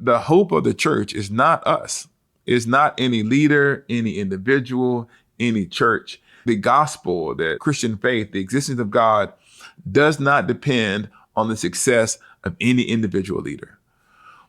the hope of the church is not us. It's not any leader, any individual, any church. The gospel, the Christian faith, the existence of God does not depend on the success of any individual leader.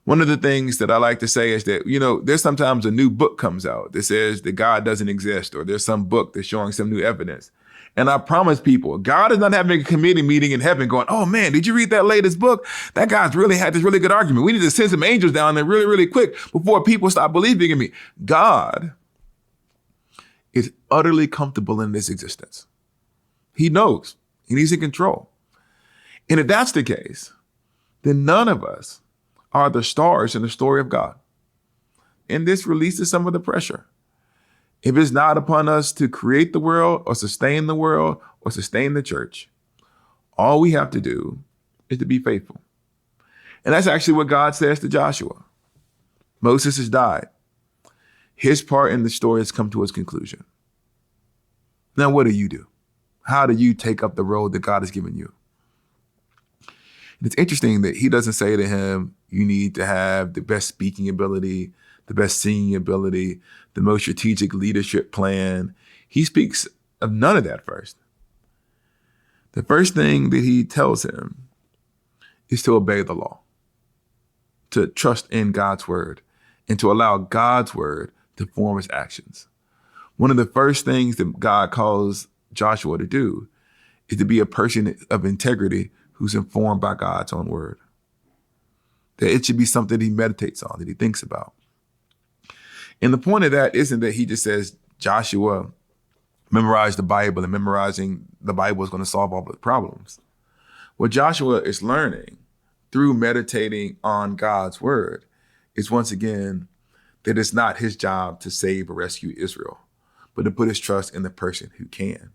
One of the things that I like to say is that, there's sometimes a new book comes out that says that God doesn't exist, or there's some book that's showing some new evidence. And I promise people, God is not having a committee meeting in heaven going, oh man, did you read that latest book? That guy's really had this really good argument. We need to send some angels down there really, really quick before people stop believing in me. God is utterly comfortable in this existence. He knows, and he's in control. And if that's the case, then none of us are the stars in the story of God. And this releases some of the pressure. If it's not upon us to create the world or sustain the world or sustain the church, all we have to do is to be faithful. And that's actually what God says to Joshua. Moses has died. His part in the story has come to its conclusion. Now, what do you do? How do you take up the role that God has given you? And it's interesting that he doesn't say to him, you need to have the best speaking ability, the best singing ability, the most strategic leadership plan. He speaks of none of that first. The first thing that he tells him is to obey the law, to trust in God's word, and to allow God's word to form his actions. One of the first things that God calls Joshua to do is to be a person of integrity who's informed by God's own word. That it should be something he meditates on, that he thinks about. And the point of that isn't that he just says, Joshua, memorize the Bible, and memorizing the Bible is going to solve all the problems. What Joshua is learning through meditating on God's word is, once again, that it's not his job to save or rescue Israel, but to put his trust in the person who can.